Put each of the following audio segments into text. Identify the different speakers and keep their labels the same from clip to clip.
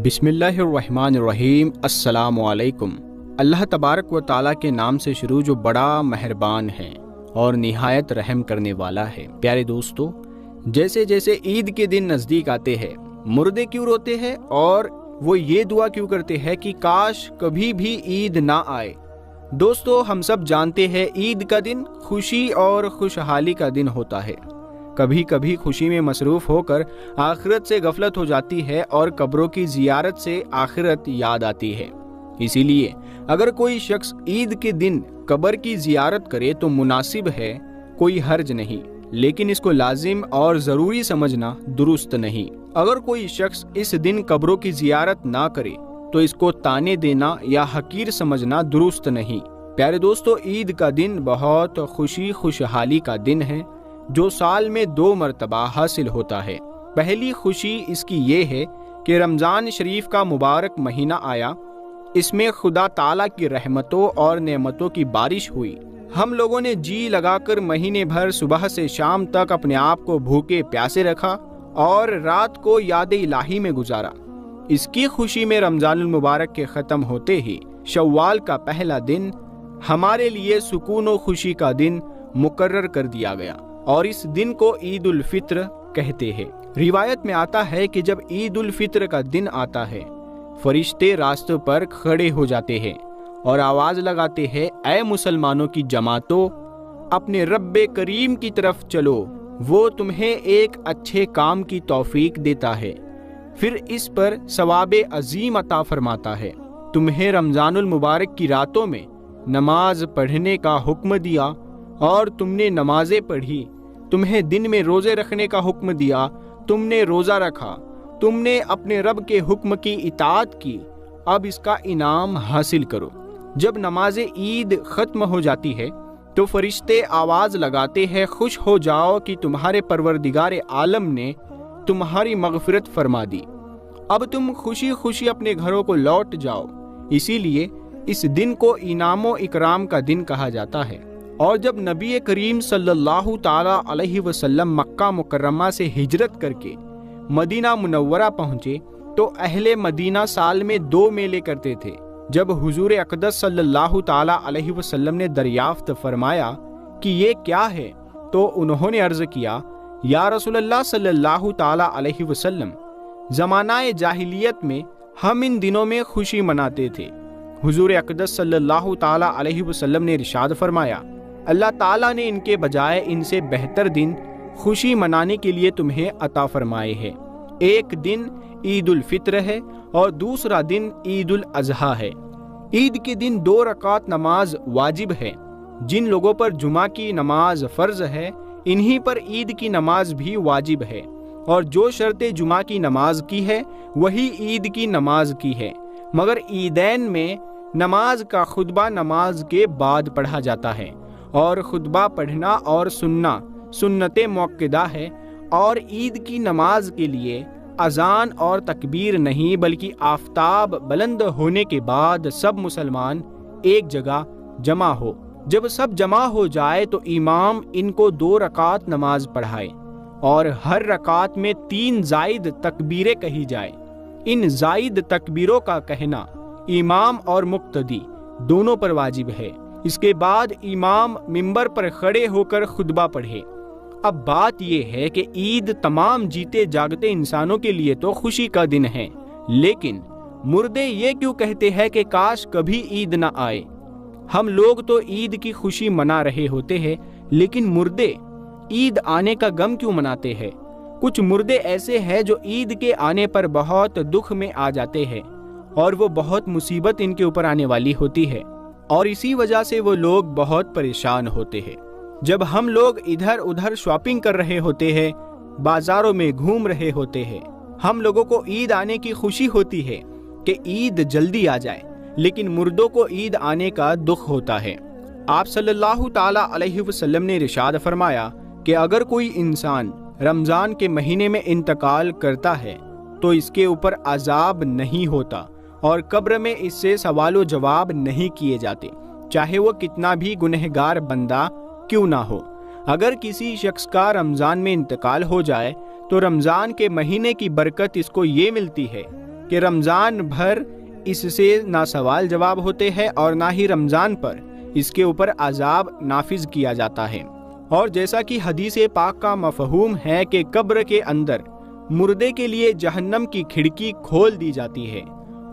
Speaker 1: بسم اللہ الرحمن الرحیم۔ السلام علیکم۔ اللہ تبارک و تعالیٰ کے نام سے شروع جو بڑا مہربان ہے اور نہایت رحم کرنے والا ہے۔ پیارے دوستو، جیسے جیسے عید کے دن نزدیک آتے ہیں، مردے کیوں روتے ہیں اور وہ یہ دعا کیوں کرتے ہیں کہ کاش کبھی بھی عید نہ آئے۔ دوستو، ہم سب جانتے ہیں عید کا دن خوشی اور خوشحالی کا دن ہوتا ہے۔ کبھی کبھی خوشی میں مصروف ہو کر آخرت سے غفلت ہو جاتی ہے اور قبروں کی زیارت سے آخرت یاد آتی ہے۔ اسی لیے اگر کوئی شخص عید کے دن قبر کی زیارت کرے تو مناسب ہے، کوئی حرج نہیں، لیکن اس کو لازم اور ضروری سمجھنا درست نہیں۔ اگر کوئی شخص اس دن قبروں کی زیارت نہ کرے تو اس کو طعنے دینا یا حقیر سمجھنا درست نہیں۔ پیارے دوستو، عید کا دن بہت خوشی خوشحالی کا دن ہے جو سال میں 2 مرتبہ حاصل ہوتا ہے۔ پہلی خوشی اس کی یہ ہے کہ رمضان شریف کا مبارک مہینہ آیا، اس میں خدا تعالیٰ کی رحمتوں اور نعمتوں کی بارش ہوئی۔ ہم لوگوں نے جی لگا کر مہینے بھر صبح سے شام تک اپنے آپ کو بھوکے پیاسے رکھا اور رات کو یاد الہی میں گزارا۔ اس کی خوشی میں رمضان المبارک کے ختم ہوتے ہی شوال کا پہلا دن ہمارے لیے سکون و خوشی کا دن مقرر کر دیا گیا اور اس دن کو عید الفطر کہتے ہیں۔ روایت میں آتا ہے کہ جب عید الفطر کا دن آتا ہے، فرشتے راستوں پر کھڑے ہو جاتے ہیں اور آواز لگاتے ہیں، اے مسلمانوں کی جماعتوں، اپنے رب کریم کی طرف چلو، وہ تمہیں ایک اچھے کام کی توفیق دیتا ہے، پھر اس پر ثواب عظیم عطا فرماتا ہے۔ تمہیں رمضان المبارک کی راتوں میں نماز پڑھنے کا حکم دیا اور تم نے نمازیں پڑھی، تمہیں دن میں روزے رکھنے کا حکم دیا، تم نے روزہ رکھا، تم نے اپنے رب کے حکم کی اطاعت کی، اب اس کا انعام حاصل کرو۔ جب نماز عید ختم ہو جاتی ہے تو فرشتے آواز لگاتے ہیں، خوش ہو جاؤ کہ تمہارے پروردگار عالم نے تمہاری مغفرت فرما دی، اب تم خوشی خوشی اپنے گھروں کو لوٹ جاؤ۔ اسی لیے اس دن کو انعام و اکرام کا دن کہا جاتا ہے۔ اور جب نبی کریم صلی اللہ تعالی علیہ وسلم مکہ مکرمہ سے ہجرت کر کے مدینہ منورہ پہنچے تو اہل مدینہ سال میں 2 میلے کرتے تھے۔ جب حضور اقدس صلی اللہ تعالی علیہ وسلم نے دریافت فرمایا کہ یہ کیا ہے تو انہوں نے عرض کیا، یا رسول اللہ صلی اللہ تعالی علیہ وسلم، زمانہ جاہلیت میں ہم ان دنوں میں خوشی مناتے تھے۔ حضور اقدس صلی اللہ تعالی علیہ وسلم نے ارشاد فرمایا، اللہ تعالیٰ نے ان کے بجائے ان سے بہتر دن خوشی منانے کے لیے تمہیں عطا فرمائے ہیں۔ ایک دن عید الفطر ہے اور دوسرا دن عید الاضحیٰ ہے۔ عید کے دن 2 رکعت نماز واجب ہے۔ جن لوگوں پر جمعہ کی نماز فرض ہے، انہی پر عید کی نماز بھی واجب ہے، اور جو شرط جمعہ کی نماز کی ہے وہی عید کی نماز کی ہے، مگر عیدین میں نماز کا خطبہ نماز کے بعد پڑھا جاتا ہے، اور خطبہ پڑھنا اور سننا سنت موقدہ ہے، اور عید کی نماز کے لیے اذان اور تکبیر نہیں بلکہ آفتاب بلند ہونے کے بعد سب مسلمان ایک جگہ جمع ہو۔ جب سب جمع ہو جائے تو امام ان کو 2 رکعت نماز پڑھائے اور ہر رکعت میں 3 زائد تکبیریں کہی جائے۔ ان زائد تکبیروں کا کہنا امام اور مقتدی دونوں پر واجب ہے۔ اس کے بعد امام منبر پر کھڑے ہو کر خطبہ پڑھے۔ اب بات یہ ہے کہ عید تمام جیتے جاگتے انسانوں کے لیے تو خوشی کا دن ہے، لیکن مردے یہ کیوں کہتے ہیں کہ کاش کبھی عید نہ آئے؟ ہم لوگ تو عید کی خوشی منا رہے ہوتے ہیں، لیکن مردے عید آنے کا غم کیوں مناتے ہیں؟ کچھ مردے ایسے ہیں جو عید کے آنے پر بہت دکھ میں آ جاتے ہیں اور وہ بہت مصیبت ان کے اوپر آنے والی ہوتی ہے، اور اسی وجہ سے وہ لوگ بہت پریشان ہوتے ہیں۔ جب ہم لوگ ادھر ادھر شاپنگ کر رہے ہوتے ہیں، بازاروں میں گھوم رہے ہوتے ہیں، ہم لوگوں کو عید آنے کی خوشی ہوتی ہے کہ عید جلدی آ جائے، لیکن مردوں کو عید آنے کا دکھ ہوتا ہے۔ آپ صلی اللہ تعالی علیہ وسلم نے ارشاد فرمایا کہ اگر کوئی انسان رمضان کے مہینے میں انتقال کرتا ہے تو اس کے اوپر عذاب نہیں ہوتا اور قبر میں اس سے سوال و جواب نہیں کیے جاتے، چاہے وہ کتنا بھی گنہگار بندہ کیوں نہ ہو۔ اگر کسی شخص کا رمضان میں انتقال ہو جائے تو رمضان کے مہینے کی برکت اس کو یہ ملتی ہے کہ رمضان بھر اس سے نہ سوال جواب ہوتے ہیں اور نہ ہی رمضان پر اس کے اوپر عذاب نافذ کیا جاتا ہے۔ اور جیسا کہ حدیث پاک کا مفہوم ہے کہ قبر کے اندر مردے کے لیے جہنم کی کھڑکی کھول دی جاتی ہے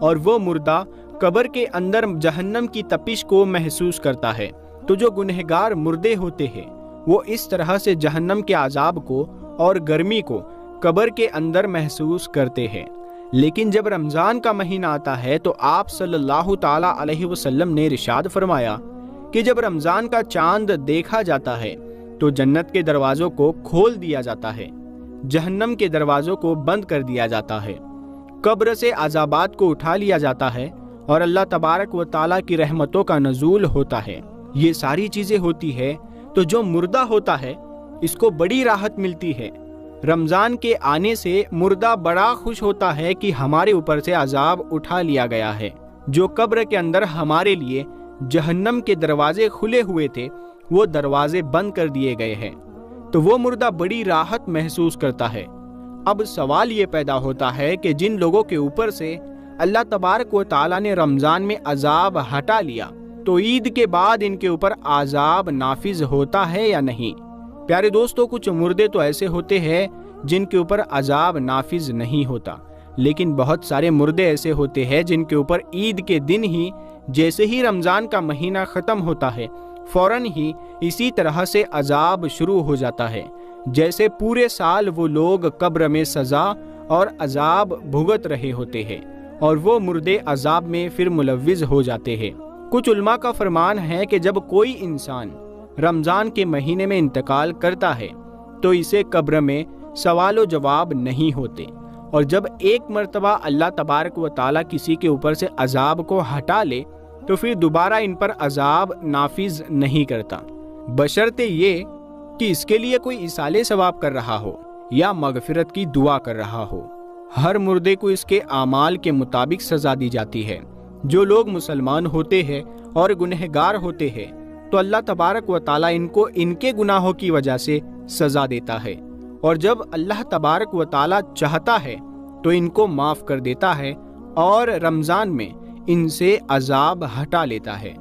Speaker 1: اور وہ مردہ قبر کے اندر جہنم کی تپش کو محسوس کرتا ہے، تو جو گنہگار مردے ہوتے ہیں وہ اس طرح سے جہنم کے عذاب کو اور گرمی کو قبر کے اندر محسوس کرتے ہیں۔ لیکن جب رمضان کا مہینہ آتا ہے تو آپ صلی اللہ تعالیٰ علیہ وسلم نے ارشاد فرمایا کہ جب رمضان کا چاند دیکھا جاتا ہے تو جنت کے دروازوں کو کھول دیا جاتا ہے، جہنم کے دروازوں کو بند کر دیا جاتا ہے، قبر سے عذابات کو اٹھا لیا جاتا ہے اور اللہ تبارک و تعالیٰ کی رحمتوں کا نزول ہوتا ہے۔ یہ ساری چیزیں ہوتی ہے تو جو مردہ ہوتا ہے اس کو بڑی راحت ملتی ہے۔ رمضان کے آنے سے مردہ بڑا خوش ہوتا ہے کہ ہمارے اوپر سے عذاب اٹھا لیا گیا ہے۔ جو قبر کے اندر ہمارے لیے جہنم کے دروازے کھلے ہوئے تھے وہ دروازے بند کر دیے گئے ہیں، تو وہ مردہ بڑی راحت محسوس کرتا ہے۔ اب سوال یہ پیدا ہوتا ہے کہ جن لوگوں کے اوپر سے اللہ تبارک و تعالیٰ نے رمضان میں عذاب ہٹا لیا تو عید کے بعد ان کے اوپر عذاب نافذ ہوتا ہے یا نہیں؟ پیارے دوستو، کچھ مردے تو ایسے ہوتے ہیں جن کے اوپر عذاب نافذ نہیں ہوتا، لیکن بہت سارے مردے ایسے ہوتے ہیں جن کے اوپر عید کے دن ہی جیسے ہی رمضان کا مہینہ ختم ہوتا ہے فوراً ہی اسی طرح سے عذاب شروع ہو جاتا ہے، جیسے پورے سال وہ لوگ قبر میں سزا اور عذاب بھگت رہے ہوتے ہیں اور وہ مردے عذاب میں پھر ملوث ہو جاتے ہیں۔ کچھ علماء کا فرمان ہے کہ جب کوئی انسان رمضان کے مہینے میں انتقال کرتا ہے تو اسے قبر میں سوال و جواب نہیں ہوتے، اور جب ایک مرتبہ اللہ تبارک و تعالیٰ کسی کے اوپر سے عذاب کو ہٹا لے تو پھر دوبارہ ان پر عذاب نافذ نہیں کرتا، بشرطے یہ کہ اس کے لیے کوئی ایصال ثواب کر رہا ہو یا مغفرت کی دعا کر رہا ہو۔ ہر مردے کو اس کے اعمال کے مطابق سزا دی جاتی ہے۔ جو لوگ مسلمان ہوتے ہیں اور گنہگار ہوتے ہیں تو اللہ تبارک و تعالیٰ ان کو ان کے گناہوں کی وجہ سے سزا دیتا ہے، اور جب اللہ تبارک و تعالیٰ چاہتا ہے تو ان کو معاف کر دیتا ہے اور رمضان میں ان سے عذاب ہٹا لیتا ہے،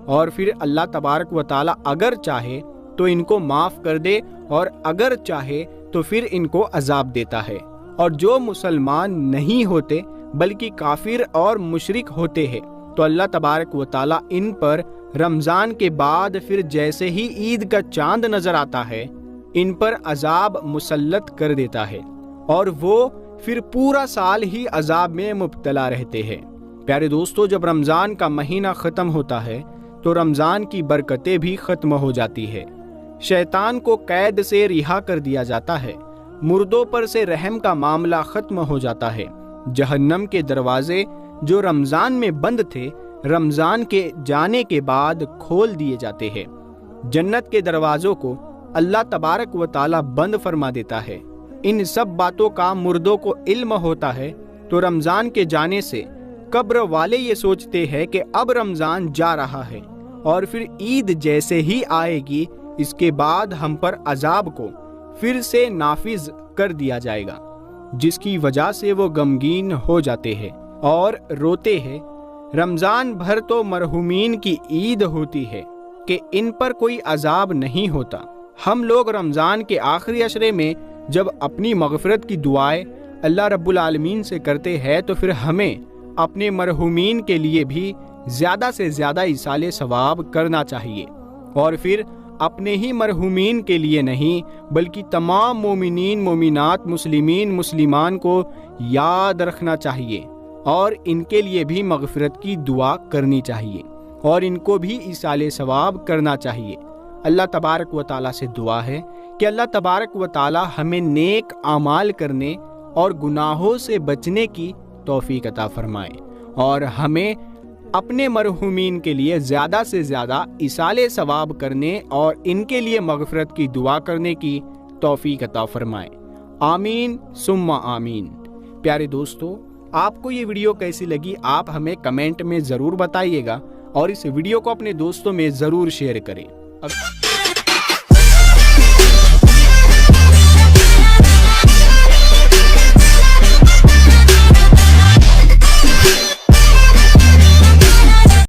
Speaker 1: اور پھر اللہ تبارک و تعالیٰ اگر چاہے تو ان کو معاف کر دے اور اگر چاہے تو پھر ان کو عذاب دیتا ہے۔ اور جو مسلمان نہیں ہوتے بلکہ کافر اور مشرک ہوتے ہیں تو اللہ تبارک و تعالیٰ ان پر رمضان کے بعد پھر جیسے ہی عید کا چاند نظر آتا ہے ان پر عذاب مسلط کر دیتا ہے اور وہ پھر پورا سال ہی عذاب میں مبتلا رہتے ہیں۔ پیارے دوستو، جب رمضان کا مہینہ ختم ہوتا ہے تو رمضان کی برکتیں بھی ختم ہو جاتی ہے، شیطان کو قید سے رہا کر دیا جاتا ہے، مردوں پر سے رحم کا معاملہ ختم ہو جاتا ہے، جہنم کے دروازے جو رمضان میں بند تھے رمضان کے جانے کے بعد کھول دیے جاتے ہیں، جنت کے دروازوں کو اللہ تبارک و تعالیٰ بند فرما دیتا ہے۔ ان سب باتوں کا مردوں کو علم ہوتا ہے تو رمضان کے جانے سے قبر والے یہ سوچتے ہیں کہ اب رمضان جا رہا ہے اور پھر عید جیسے ہی آئے گی اس کے بعد ہم پر عذاب کو پھر سے نافذ کر دیا جائے گا، جس کی وجہ سے وہ غمگین ہو جاتے ہیں اور روتے ہیں۔ رمضان بھر تو مرحومین کی عید ہوتی ہے کہ ان پر کوئی عذاب نہیں ہوتا۔ ہم لوگ رمضان کے آخری عشرے میں جب اپنی مغفرت کی دعائیں اللہ رب العالمین سے کرتے ہیں تو پھر ہمیں اپنے مرحومین کے لیے بھی زیادہ سے زیادہ ایصال ثواب کرنا چاہیے، اور پھر اپنے ہی مرحومین کے لیے نہیں بلکہ تمام مومنین مومنات مسلمین مسلمان کو یاد رکھنا چاہیے اور ان کے لیے بھی مغفرت کی دعا کرنی چاہیے اور ان کو بھی ایصال ثواب کرنا چاہیے۔ اللہ تبارک و تعالیٰ سے دعا ہے کہ اللہ تبارک و تعالیٰ ہمیں نیک اعمال کرنے اور گناہوں سے بچنے کی توفیق عطا فرمائے اور ہمیں اپنے مرحومین کے لیے زیادہ سے زیادہ ایصال ثواب کرنے اور ان کے لیے مغفرت کی دعا کرنے کی توفیق عطا فرمائے۔ آمین ثم آمین۔ پیارے دوستو، آپ کو یہ ویڈیو کیسی لگی آپ ہمیں کمنٹ میں ضرور بتائیے گا اور اس ویڈیو کو اپنے دوستوں میں ضرور شیئر کریں۔